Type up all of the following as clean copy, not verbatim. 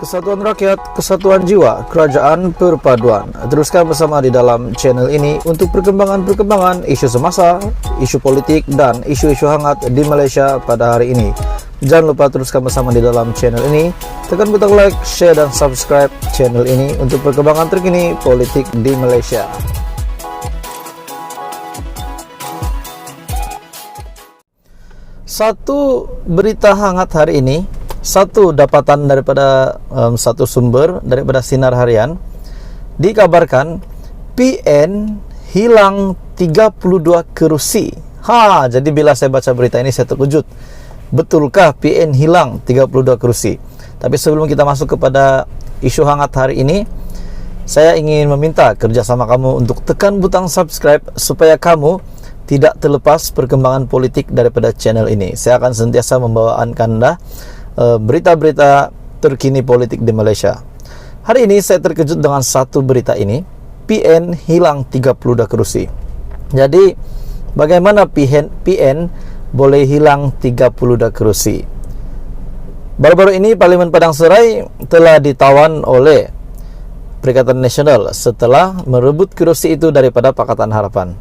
Kesatuan rakyat, kesatuan jiwa, kerajaan perpaduan. Teruskan bersama di dalam channel ini untuk perkembangan-perkembangan isu semasa, isu politik, dan isu-isu hangat di Malaysia pada hari ini. Jangan lupa teruskan bersama di dalam channel ini. Tekan butang like, share, dan subscribe channel ini untuk perkembangan terkini politik di Malaysia. Satu berita hangat hari ini, satu dapatan daripada satu sumber daripada Sinar Harian, dikabarkan PN hilang 32 kerusi. Jadi bila saya baca berita ini saya terkejut. Betulkah PN hilang 32 kerusi? Tapi sebelum kita masuk kepada isu hangat hari ini, saya ingin meminta kerjasama kamu untuk tekan butang subscribe supaya kamu tidak terlepas perkembangan politik daripada channel ini. Saya akan sentiasa membawakan Anda berita-berita terkini politik di Malaysia. Hari ini saya terkejut dengan satu berita ini. PN hilang 32 kerusi. Jadi bagaimana PN boleh hilang 32 kerusi? Baru-baru ini Parlimen Padang Serai telah ditawan oleh Perikatan Nasional setelah merebut kerusi itu daripada Pakatan Harapan.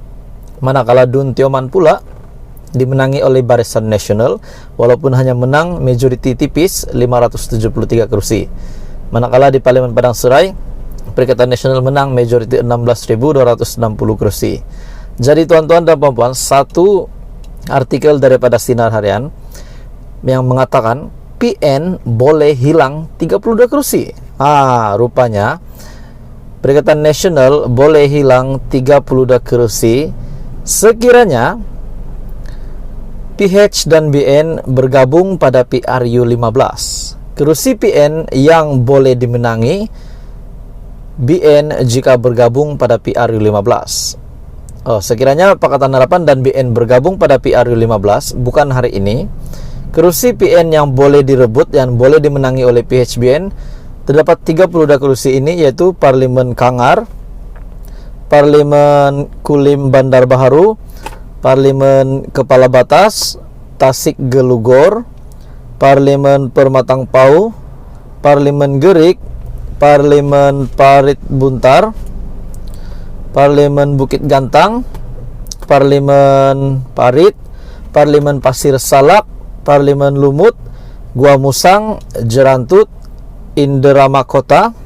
Manakala Dun Tioman pula dimenangi oleh Barisan Nasional walaupun hanya menang majoriti tipis 573 kursi. Manakala di Parlimen Padang Serai Perikatan Nasional menang majoriti 16.260 kursi. Jadi tuan-tuan dan puan-puan, satu artikel daripada Sinar Harian yang mengatakan PN boleh hilang 32 kursi. Rupanya Perikatan Nasional boleh hilang 32 kursi sekiranya PH dan BN bergabung pada PRU 15. Kerusi PN yang boleh dimenangi BN jika bergabung pada PRU 15. Sekiranya Pakatan Harapan dan BN bergabung pada PRU 15, bukan hari ini, kerusi PN yang boleh direbut dan boleh dimenangi oleh PHBN terdapat 32 kerusi ini, yaitu Parlimen Kangar, Parlimen Kulim Bandar Baharu, Parlimen Kepala Batas Tasik Gelugor, Parlimen Permatang Pau, Parlimen Gerik, Parlimen Parit Buntar, Parlimen Bukit Gantang, Parlimen Parit, Parlimen Pasir Salak, Parlimen Lumut, Gua Musang, Jerantut, Inderama Kota,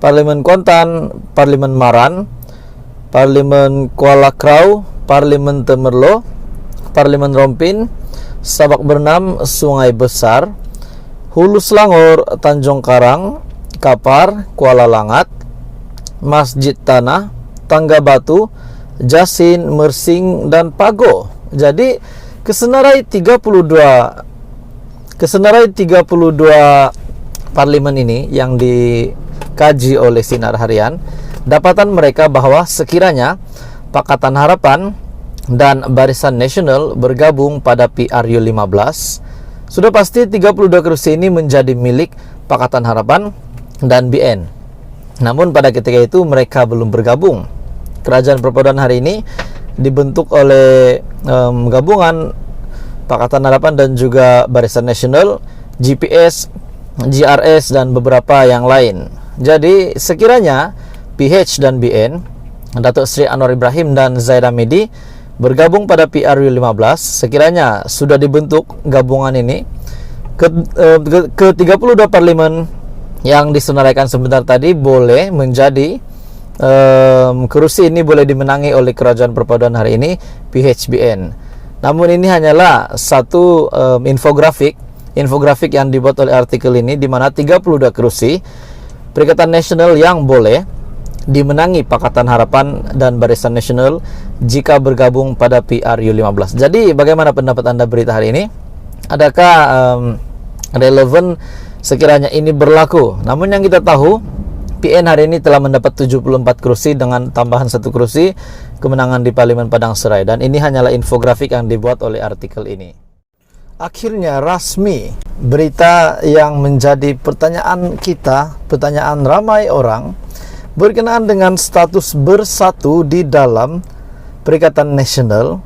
Parlimen Kuantan, Parlimen Maran, Parlimen Kuala Krau, Parlimen Temerloh, Parlimen Rompin, Sabak Bernam, Sungai Besar, Hulu Selangor, Tanjung Karang, Kapar, Kuala Langat, Masjid Tanah, Tangga Batu, Jasin, Mersing, dan Pago. Jadi kesenarai 32 parlimen ini yang dikaji oleh Sinar Harian, dapatan mereka bahwa sekiranya Pakatan Harapan dan Barisan Nasional bergabung pada PRU 15, sudah pasti 32 kursi ini menjadi milik Pakatan Harapan dan BN. Namun pada ketika itu mereka belum bergabung. Kerajaan Perpaduan hari ini dibentuk oleh gabungan Pakatan Harapan dan juga Barisan Nasional, GPS, GRS, dan beberapa yang lain. Jadi sekiranya PH dan BN, Datuk Seri Anwar Ibrahim dan Zaidah Medi bergabung pada PRU 15, sekiranya sudah dibentuk gabungan ini, ke 32 parlimen yang disenaraikan sebentar tadi boleh menjadi kerusi ini boleh dimenangi oleh Kerajaan Perpaduan hari ini, PHBN. Namun ini hanyalah satu infografik yang dibuat oleh artikel ini, di mana 32 kerusi Perikatan Nasional yang boleh dimenangi Pakatan Harapan dan Barisan Nasional jika bergabung pada PRU 15. Jadi bagaimana pendapat Anda berita hari ini? Adakah relevan sekiranya ini berlaku? Namun yang kita tahu, PN hari ini telah mendapat 74 kursi dengan tambahan 1 kursi kemenangan di Parlimen Padang Serai, dan ini hanyalah infografik yang dibuat oleh artikel ini. Akhirnya rasmi, berita yang menjadi pertanyaan kita, pertanyaan ramai orang, berkenaan dengan status bersatu di dalam Perikatan Nasional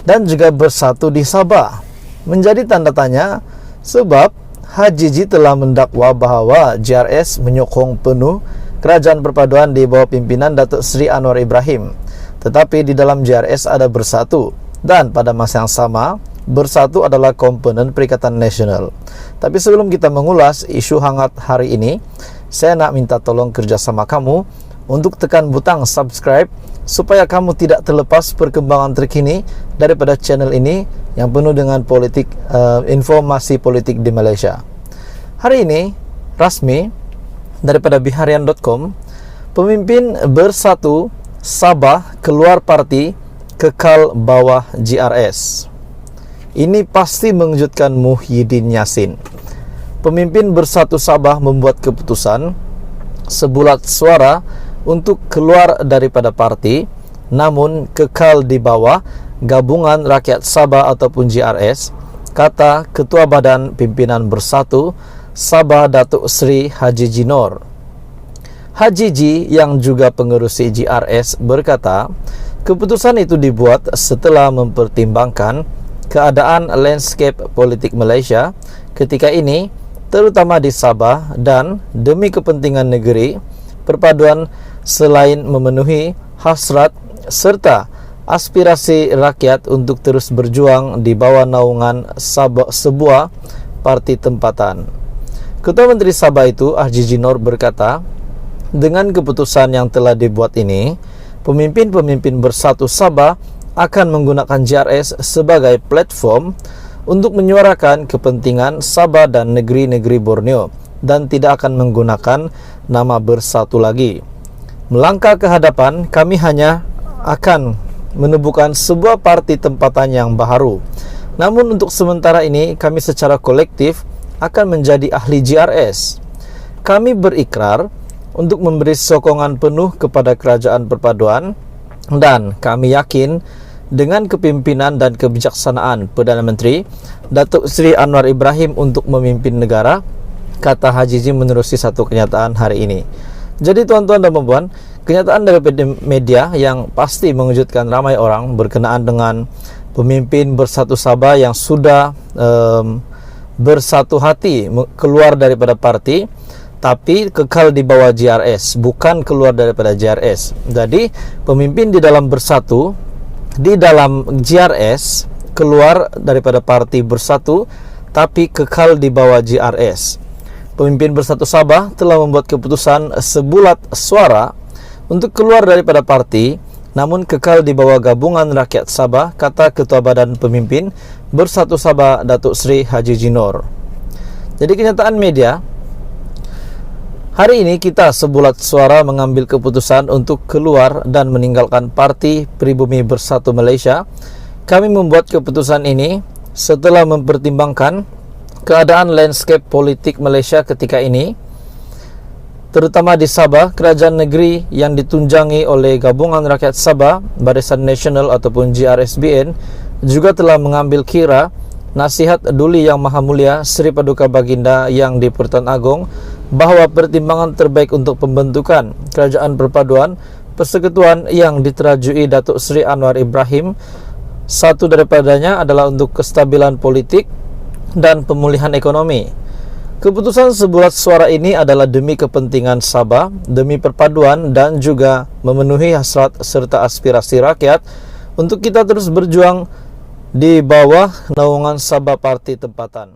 dan juga bersatu di Sabah menjadi tanda tanya, sebab HJJ telah mendakwa bahwa JRS menyokong penuh kerajaan perpaduan di bawah pimpinan Datuk Seri Anwar Ibrahim. Tetapi di dalam JRS ada Bersatu, dan pada masa yang sama Bersatu adalah komponen Perikatan Nasional. Tapi sebelum kita mengulas isu hangat hari ini, saya nak minta tolong kerjasama kamu untuk tekan butang subscribe supaya kamu tidak terlepas perkembangan terkini daripada channel ini yang penuh dengan informasi politik di Malaysia. Hari ini rasmi daripada biharian.com, pemimpin Bersatu Sabah keluar parti, kekal bawah JRS. Ini pasti mengejutkan Muhyiddin Yassin. Pemimpin Bersatu Sabah membuat keputusan sebulat suara untuk keluar daripada parti, namun kekal di bawah Gabungan Rakyat Sabah ataupun JRS, kata Ketua Badan Pimpinan Bersatu Sabah Datuk Seri HJJ Noor. HJJ yang juga pengerusi JRS berkata, keputusan itu dibuat setelah mempertimbangkan keadaan landscape politik Malaysia ketika ini, terutama di Sabah, dan demi kepentingan negeri perpaduan selain memenuhi hasrat serta aspirasi rakyat untuk terus berjuang di bawah naungan sebuah parti tempatan. Ketua Menteri Sabah itu, HJJ Noor, berkata, dengan keputusan yang telah dibuat ini, pemimpin-pemimpin Bersatu Sabah akan menggunakan JRS sebagai platform untuk menyuarakan kepentingan Sabah dan negeri-negeri Borneo dan tidak akan menggunakan nama Bersatu lagi. Melangkah ke hadapan, kami hanya akan menemukan sebuah parti tempatan yang baru. Namun untuk sementara ini, kami secara kolektif akan menjadi ahli JRS. Kami berikrar untuk memberi sokongan penuh kepada kerajaan perpaduan, dan kami yakin dengan kepimpinan dan kebijaksanaan Perdana Menteri Datuk Seri Anwar Ibrahim untuk memimpin negara, kata HJJ menerusi satu kenyataan hari ini. Jadi tuan-tuan dan puan-puan, kenyataan dari media yang pasti mengejutkan ramai orang berkenaan dengan pemimpin Bersatu Sabah yang sudah bersatu hati keluar daripada parti, tapi kekal di bawah JRS, bukan keluar daripada JRS. Jadi pemimpin di dalam Bersatu, di dalam JRS, keluar daripada parti Bersatu tapi kekal di bawah JRS. Pemimpin Bersatu Sabah telah membuat keputusan sebulat suara untuk keluar daripada parti, namun kekal di bawah Gabungan Rakyat Sabah, kata Ketua Badan Pemimpin Bersatu Sabah Datuk Seri HJJ Noor. Jadi kenyataan media, hari ini kita sebulat suara mengambil keputusan untuk keluar dan meninggalkan Parti Pribumi Bersatu Malaysia. Kami membuat keputusan ini setelah mempertimbangkan keadaan landscape politik Malaysia ketika ini, terutama di Sabah. Kerajaan negeri yang ditunjangi oleh Gabungan Rakyat Sabah, Barisan Nasional ataupun JRSBN, juga telah mengambil kira nasihat Duli Yang Maha Mulia Seri Paduka Baginda Yang di-Pertuan Agong bahawa pertimbangan terbaik untuk pembentukan kerajaan perpaduan persekutuan yang diterajui Datuk Seri Anwar Ibrahim, satu daripadanya adalah untuk kestabilan politik dan pemulihan ekonomi. Keputusan sebulat suara ini adalah demi kepentingan Sabah, demi perpaduan, dan juga memenuhi hasrat serta aspirasi rakyat untuk kita terus berjuang di bawah naungan Sabah Parti Tempatan.